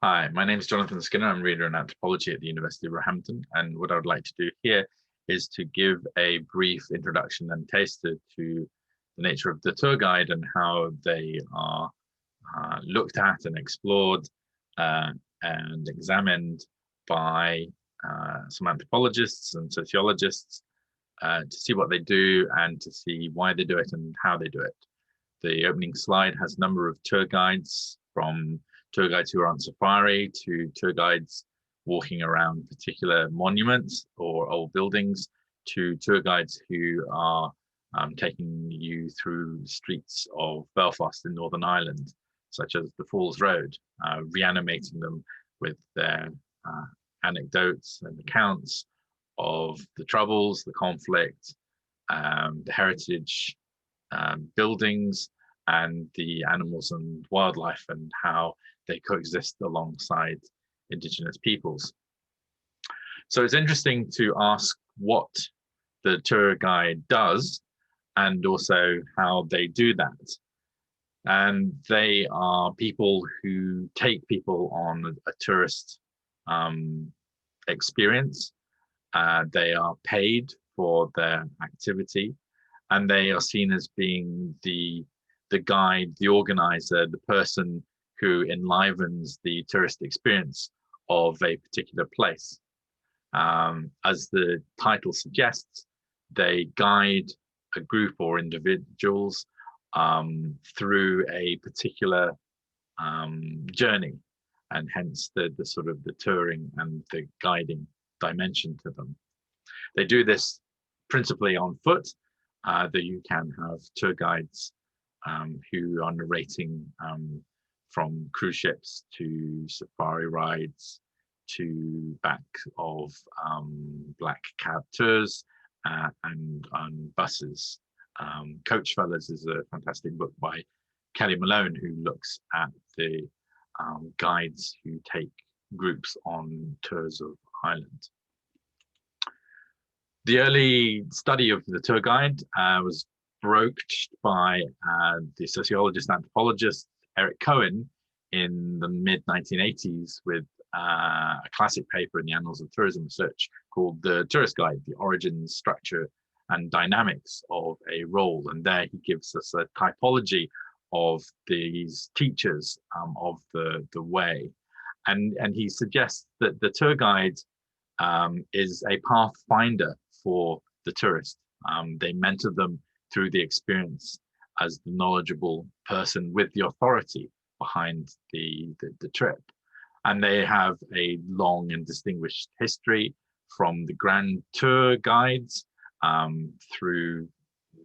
Hi, my name is Jonathan Skinner. I'm reader in anthropology at the University of Roehampton. And what I would like to do here is to give a brief introduction and taster to the nature of the tour guide and how they are looked at and explored and examined by some anthropologists and sociologists to see what they do and to see why they do it and how they do it. The opening slide has a number of tour guides, from tour guides who are on safari to tour guides walking around particular monuments or old buildings to tour guides who are taking you through streets of Belfast in Northern Ireland, such as the Falls Road, reanimating them with their anecdotes and accounts of the troubles, the conflict, the heritage, buildings, and the animals and wildlife and how they coexist alongside indigenous peoples. So it's interesting to ask what the tour guide does and also how they do that. And they are people who take people on a tourist experience. They are paid for their activity, and they are seen as being the guide, the organizer, the person who enlivens the tourist experience of a particular place. As the title suggests, they guide a group or individuals through a particular journey, and hence the sort of the touring and the guiding dimension to them. They do this principally on foot, though you can have tour guides who are narrating from cruise ships to safari rides to back of black cab tours and on buses. Coachfellas is a fantastic book by Kelly Malone, who looks at the guides who take groups on tours of Ireland. The early study of the tour guide was broached by the sociologist anthropologist Eric Cohen in the mid-1980s with a classic paper in the Annals of Tourism Research called The Tourist Guide, The Origins, Structure and Dynamics of a Role. And there he gives us a typology of these teachers of the way. And he suggests that the tour guide is a pathfinder for the tourist. They mentor them through the experience as the knowledgeable person with the authority behind the trip. And they have a long and distinguished history, from the Grand Tour guides through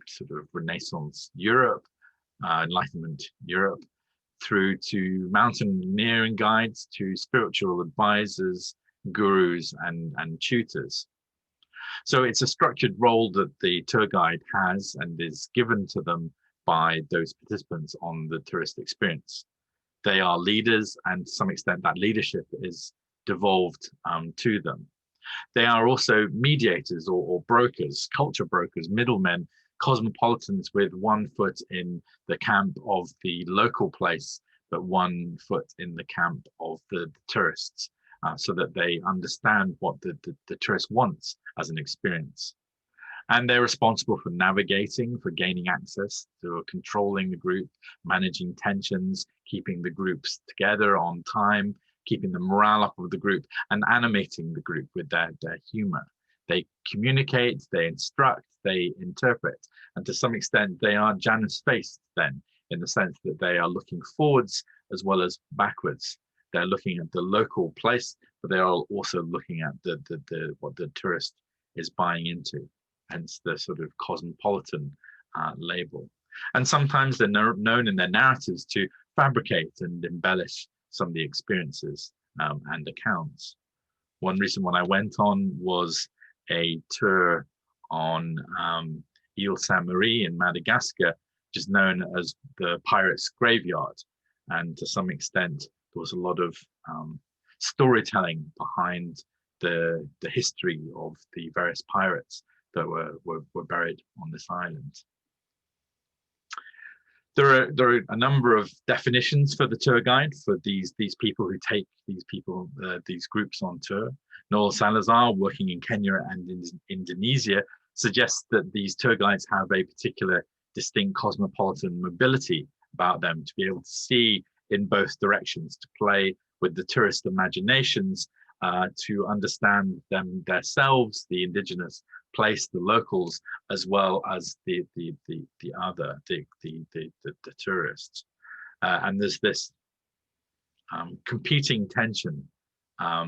sort of Renaissance Europe, Enlightenment Europe, through to mountaineering guides, to spiritual advisors, gurus, and tutors. So it's a structured role that the tour guide has and is given to them by those participants on the tourist experience. They are leaders, and to some extent that leadership is devolved to them. They are also mediators or brokers, culture brokers, middlemen, cosmopolitans with one foot in the camp of the local place, but one foot in the camp of the tourists, so that they understand what the tourist wants as an experience. And they're responsible for navigating, for gaining access, to controlling the group, managing tensions, keeping the groups together on time, keeping the morale up of the group, and animating the group with their humor. They communicate, they instruct, they interpret, and to some extent they are Janus-faced then, in the sense that they are looking forwards as well as backwards. They're looking at the local place, but they are also looking at what the tourist is buying into, hence the sort of cosmopolitan label. And sometimes they're known in their narratives to fabricate and embellish some of the experiences and accounts. One recent one I went on was a tour on Ile Saint-Marie in Madagascar, which is known as the Pirates' Graveyard. And to some extent, there was a lot of storytelling behind the history of the various pirates that were buried on this island. There are a number of definitions for the tour guide for these people who take these groups on tour. Noel Salazar, working in Kenya and in Indonesia, suggests that these tour guides have a particular distinct cosmopolitan mobility about them, to be able to see in both directions, to play with the tourist imaginations, to understand them themselves, the indigenous place, the locals, as well as the tourists. And there's this competing tension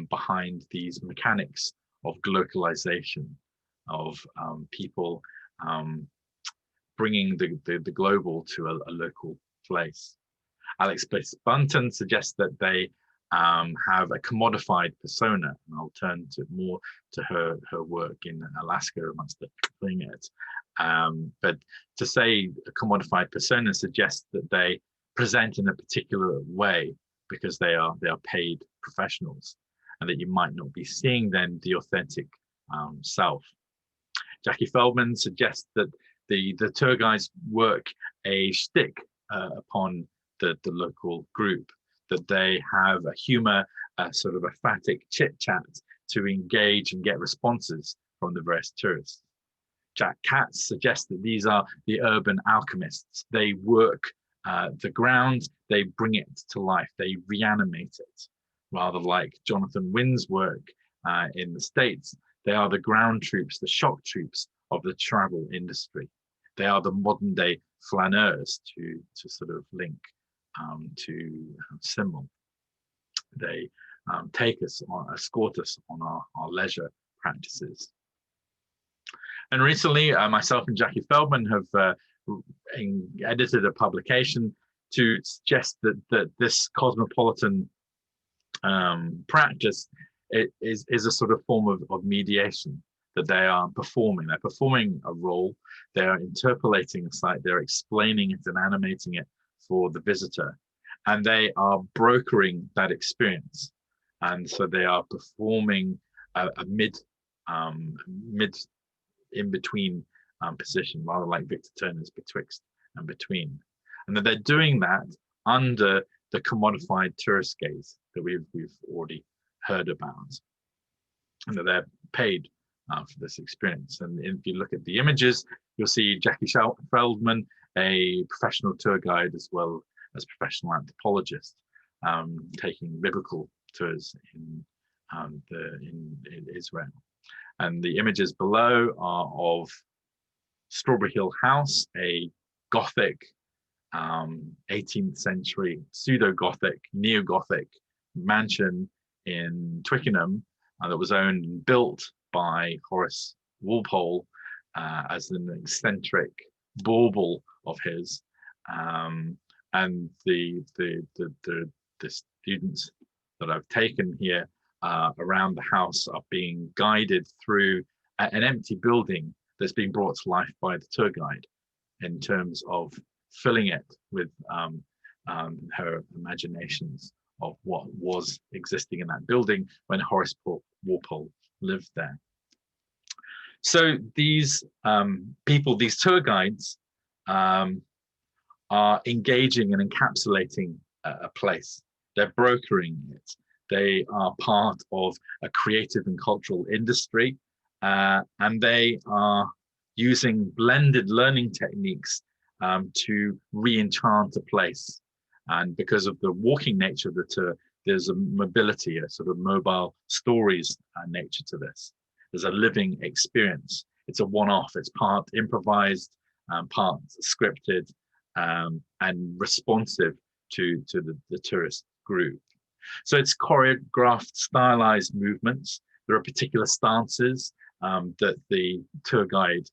behind these mechanics of globalization, of people bringing the global to a local place. Alex Bunton suggests that they have a commodified persona, and I'll turn more to her work in Alaska amongst the it. But to say a commodified persona suggests that they present in a particular way because they are paid professionals, and that you might not be seeing then the authentic self. Jackie Feldman suggests that the tour guides work a shtick upon the local group, that they have a humor, sort of a phatic chit chat to engage and get responses from the various tourists. Jack Katz suggests that these are the urban alchemists. They work the ground, they bring it to life, they reanimate it. Rather like Jonathan Wynn's work in the States, they are the ground troops, the shock troops of the travel industry. They are the modern day flaneurs, to sort of link to Simmel. They take us on, escort us on our leisure practices. And recently, myself and Jackie Feldman have edited a publication to suggest that this cosmopolitan practice is a sort of form of mediation that they are performing. They're performing a role, they're interpolating a site, they're explaining it and animating it for the visitor, and they are brokering that experience. And so they are performing a mid in between position, rather like Victor Turner's betwixt and between, and that they're doing that under the commodified tourist gaze that we've already heard about, and that they're paid for this experience. And if you look at the images, you'll see Jackie Feldman, a professional tour guide as well as professional anthropologist, taking biblical tours in Israel. And the images below are of Strawberry Hill House, a Gothic, 18th century pseudo-Gothic, neo-Gothic mansion in Twickenham that was owned and built by Horace Walpole as an eccentric bauble of his. And the students that I've taken here around the house are being guided through an empty building that's being brought to life by the tour guide, in terms of filling it with her imaginations of what was existing in that building when Horace Walpole lived there. So these people, these tour guides, are engaging and encapsulating a place. They're brokering it. They are part of a creative and cultural industry, and they are using blended learning techniques to re-enchant a place. And because of the walking nature of the tour, there's a mobility, a sort of mobile stories nature to this. There's a living experience. It's a one-off. It's part improvised, part scripted, and responsive to the tourist group. So it's choreographed, stylized movements. There are particular stances that the tour guide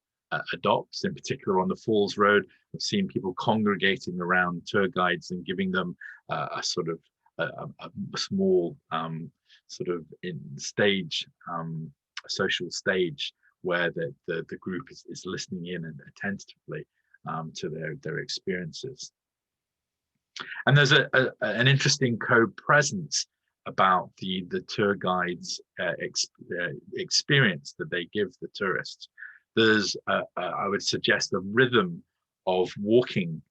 adopts. In particular, on the Falls Road, I've seen people congregating around tour guides and giving them a sort of a small sort of in stage, a social stage, where the group is listening in and attentively to their experiences. And there's an interesting co-presence about the tour guide's experience that they give the tourists. There's, I would suggest, a rhythm of walking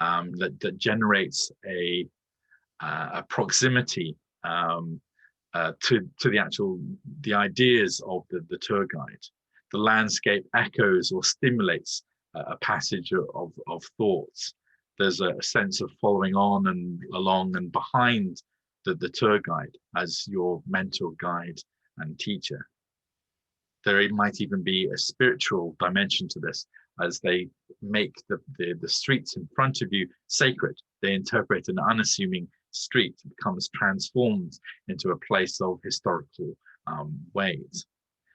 that generates a proximity to the ideas of the tour guide. The landscape echoes or stimulates a passage of thoughts. There's a sense of following on and along and behind the tour guide as your mentor, guide, and teacher. There might even be a spiritual dimension to this, as they make the streets in front of you sacred. They interpret an unassuming street becomes transformed into a place of historical ways.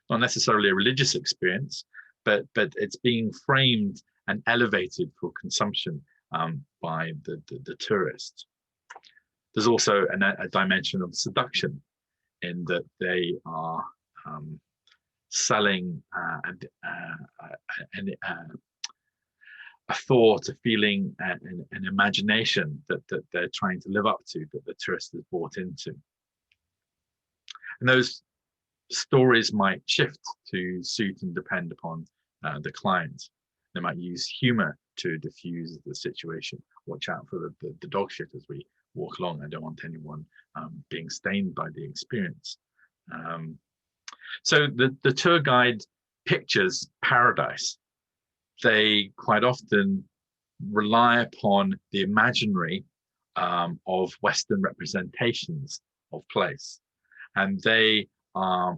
Not necessarily a religious experience, but it's being framed and elevated for consumption by the tourist. There's also a dimension of seduction, in that they are selling a thought, a feeling, an imagination that they're trying to live up to, that the tourist is bought into. And those stories might shift to suit and depend upon the client. They might use humor to diffuse the situation. Watch out for the dog shit as we walk along. I don't want anyone being stained by the experience. So the tour guide pictures paradise. They quite often rely upon the imaginary of Western representations of place. And they are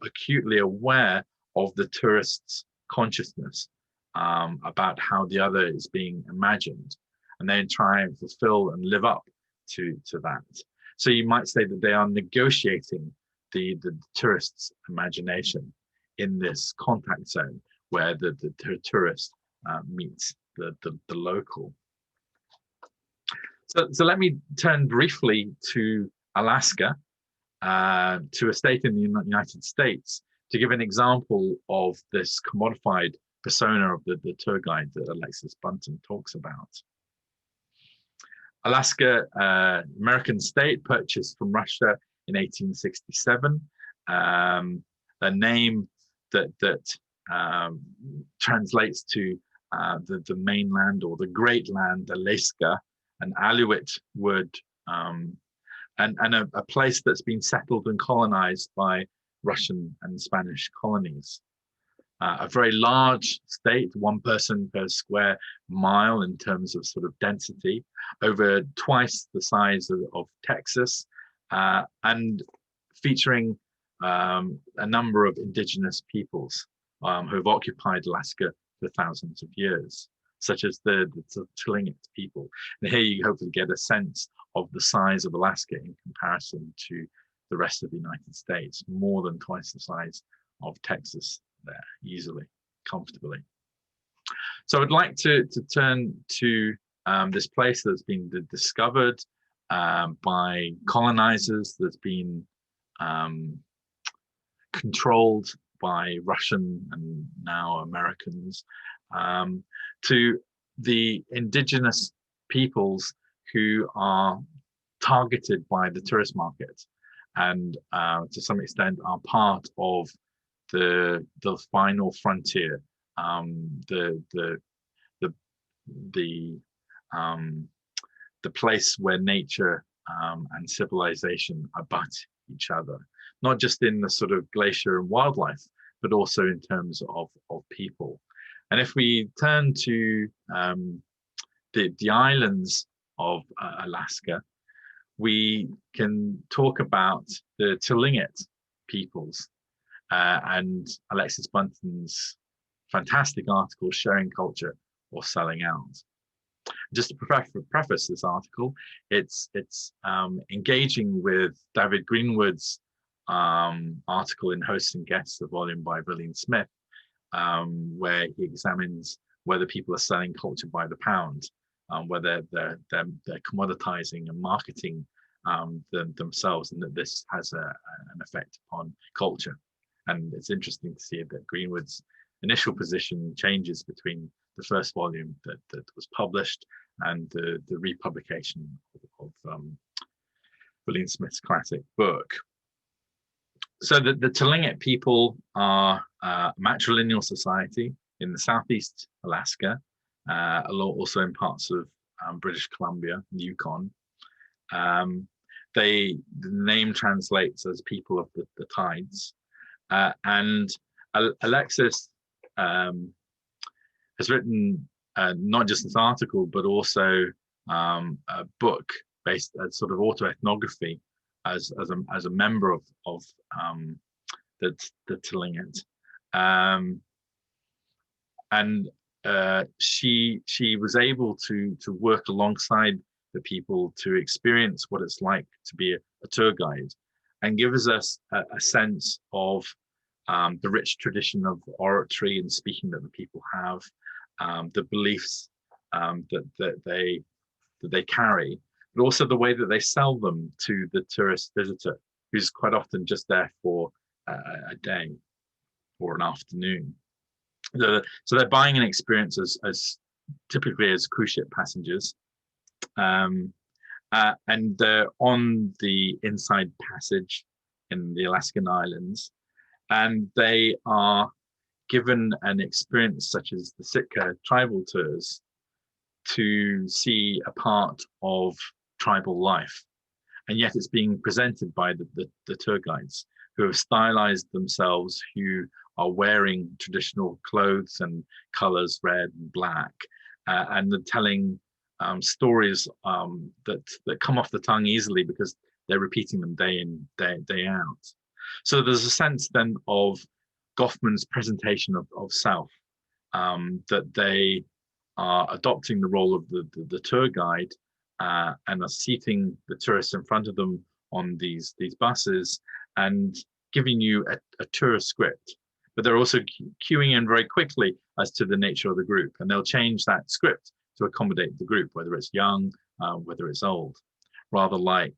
acutely aware of the tourist's consciousness about how the other is being imagined. And they try and fulfill and live up to that. So you might say that they are negotiating the tourist's imagination in this contact zone where the tourist meets the local. So let me turn briefly to Alaska, to a state in the United States, to give an example of this commodified persona of the tour guide that Alexis Bunton talks about. Alaska, American state, purchased from Russia in 1867. A name that translates to the mainland or the great land, Alaska, an Aleut word, and a place that's been settled and colonized by Russian and Spanish colonies. A very large state, 1 person per square mile in terms of sort of density, over twice the size of Texas, and featuring a number of indigenous peoples who have occupied Alaska for thousands of years, such as the Tlingit people. And here you hopefully get a sense of the size of Alaska in comparison to the rest of the United States, more than twice the size of Texas there, easily, comfortably. So I'd like to turn to this place that's been discovered by colonizers, that's been controlled by Russian and now Americans, to the indigenous peoples who are targeted by the tourist market, and to some extent are part of the final frontier, the place where nature and civilization abut each other, not just in the sort of glacier and wildlife, but also in terms of people. And if we turn to the islands of Alaska, we can talk about the Tlingit peoples and Alexis Bunton's fantastic article, Sharing Culture or Selling Out. Just to preface this article, it's engaging with David Greenwood's article in Hosts and Guests, a volume by Villian Smith, where he examines whether people are selling culture by the pound, whether they're commoditizing and marketing themselves, and that this has an effect upon culture. And it's interesting to see that Greenwood's initial position changes between the first volume that was published and the republication of William Smith's classic book. So the Tlingit people are a matrilineal society in the southeast Alaska, also in parts of British Columbia, Yukon. The name translates as people of the tides. And Alexis has written not just this article, but also a book based as sort of autoethnography as a member of the Tlingit. And she was able to work alongside the people to experience what it's like to be a tour guide, and gives us a sense of the rich tradition of oratory and speaking that the people have, the beliefs that they carry, but also the way that they sell them to the tourist visitor, who's quite often just there for a day or an afternoon. So they're buying an experience as typically as cruise ship passengers. And they're on the Inside Passage in the Alaskan Islands, and they are given an experience such as the Sitka tribal tours to see a part of tribal life. And yet it's being presented by the tour guides, who have stylized themselves, who are wearing traditional clothes and colors, red and black, and they're telling stories that come off the tongue easily because they're repeating them day in, day out. So there's a sense then of Goffman's presentation of self, that they are adopting the role of the tour guide and are seating the tourists in front of them on these buses and giving you a tour script. But they're also queuing in very quickly as to the nature of the group, and they'll change that script to accommodate the group, whether it's young, whether it's old. Rather like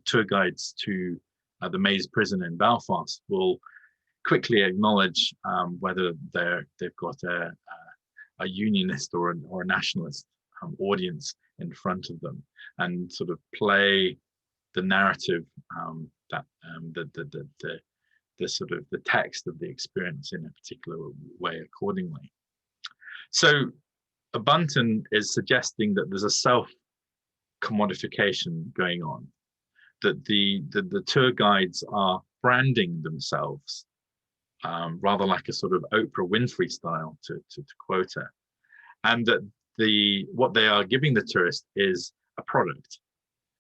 tour guides to the Maze Prison in Belfast will quickly acknowledge whether they've got a unionist or a nationalist audience in front of them, and sort of play the narrative that the sort of the text of the experience in a particular way accordingly. So Bunton is suggesting that there's a self-commodification going on, that the tour guides are branding themselves, rather like a sort of Oprah Winfrey style, to quote her, and that what they are giving the tourist is a product.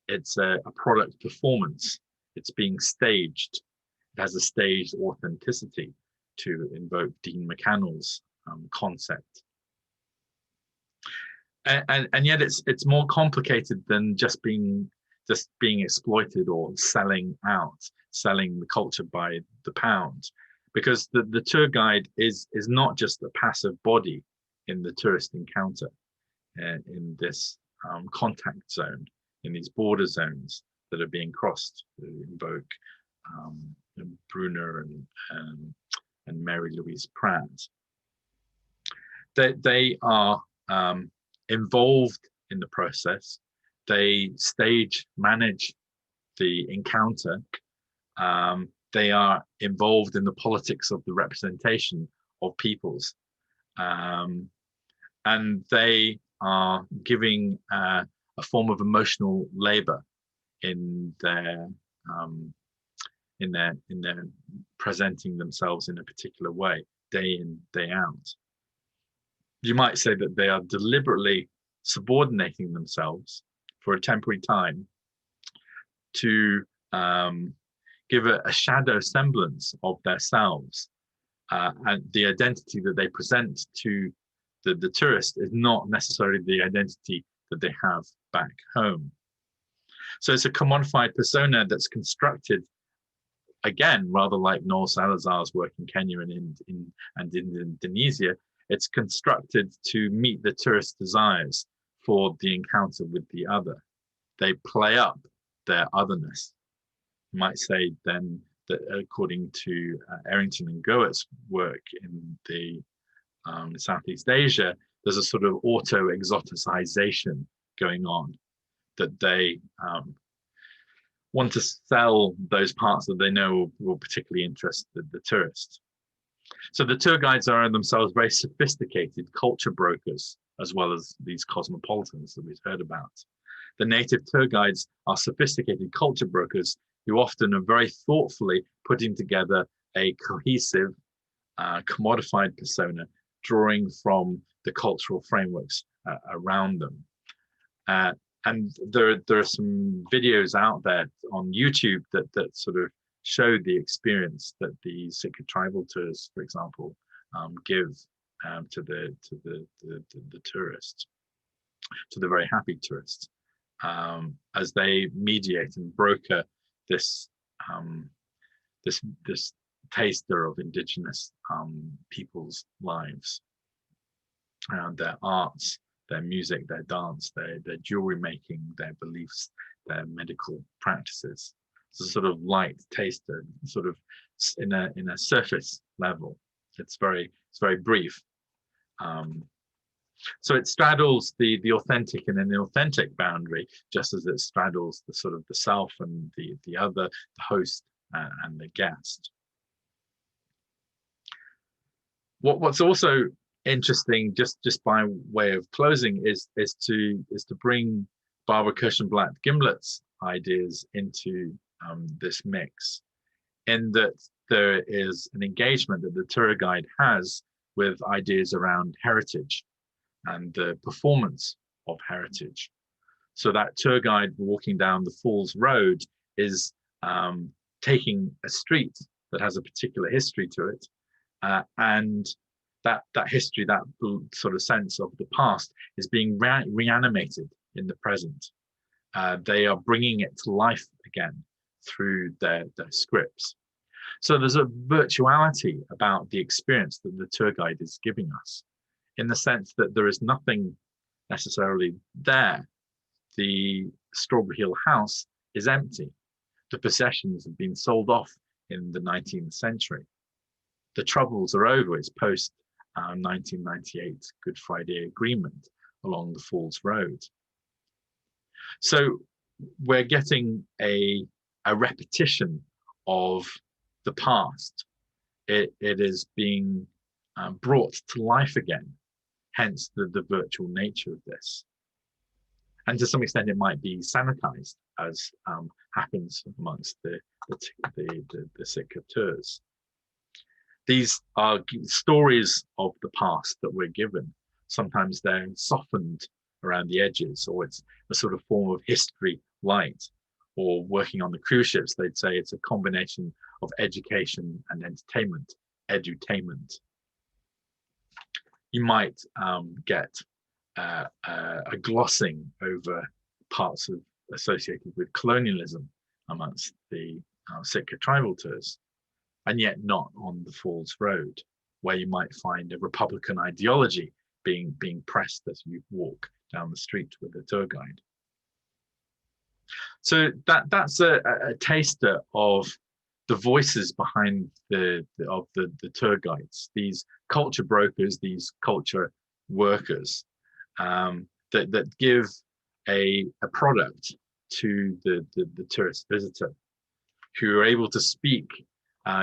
It's a product performance. It's being staged. It has a staged authenticity, to invoke Dean McCannell's concept. And yet it's more complicated than just being exploited or selling the culture by the pound, because the tour guide is not just a passive body in the tourist encounter, in this contact zone, in these border zones that are being crossed to invoke Bruner and Mary Louise Pratt. They are involved in the process. They stage manage the encounter. They are involved in the politics of the representation of peoples, and they are giving a form of emotional labor in their presenting themselves in a particular way, day in, day out. You might say that they are deliberately subordinating themselves for a temporary time to give a shadow semblance of themselves, and the identity that they present to the tourist is not necessarily the identity that they have back home. So it's a commodified persona that's constructed, again, rather like Noel Salazar's work in Kenya and in Indonesia. It's constructed to meet the tourist's desires for the encounter with the other. They play up their otherness. You might say then that, according to Errington and Goetz's work in the Southeast Asia, there's a sort of auto-exoticization going on, that they want to sell those parts that they know will particularly interest the tourist. So the tour guides are in themselves very sophisticated culture brokers as well as these cosmopolitans that we've heard about. The native tour guides are sophisticated culture brokers who often are very thoughtfully putting together a cohesive, commodified persona, drawing from the cultural frameworks around them. And there are some videos out there on YouTube that sort of show the experience that the Sitka tribal tours, for example, give to the tourists, to the very happy tourists, as they mediate and broker this this taster of indigenous people's lives, their arts, their music, their dance, their jewelry making, their beliefs, their medical practices. It's a sort of light taster, sort of in a surface level. It's very brief. So it straddles the authentic and inauthentic boundary, just as it straddles the sort of the self and the other, the host and the guest. What's also interesting, just by way of closing, is to bring Barbara Kirschenblatt Gimblet's ideas into this mix, in that there is an engagement that the tour guide has with ideas around heritage and the performance of heritage. So that tour guide walking down the Falls Road is taking a street that has a particular history to it, and that history, that sort of sense of the past, is being reanimated in the present. They are bringing it to life again through their scripts. So there's a virtuality about the experience that the tour guide is giving us, in the sense that there is nothing necessarily there. The Strawberry Hill house is empty. The possessions have been sold off in the 19th century. The troubles are over. It's post 1998 Good Friday Agreement along the Falls Road. So we're getting a repetition of the past. It is being brought to life again, hence the virtual nature of this. And to some extent, it might be sanitized, as happens amongst the Sitka tours. These are stories of the past that we're given. Sometimes they're softened around the edges, or it's a sort of form of history light. Or working on the cruise ships, they'd say it's a combination of education and entertainment, edutainment. You might get a glossing over parts associated with colonialism amongst the Sitka tribal tours, and yet not on the Falls Road, where you might find a Republican ideology being pressed as you walk down the street with a tour guide. So that's a taster of the voices behind the tour guides, these culture brokers, these culture workers, that give a product to the tourist visitor, who are able to speak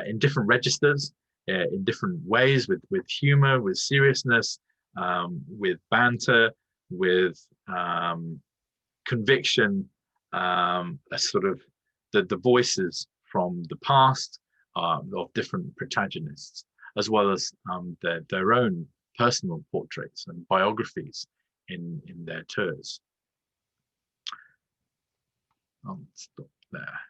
in different registers, in different ways, with humor, with seriousness, with banter, with conviction, a sort of the voices from the past of different protagonists, as well as their own personal portraits and biographies in their tours. I'll stop there.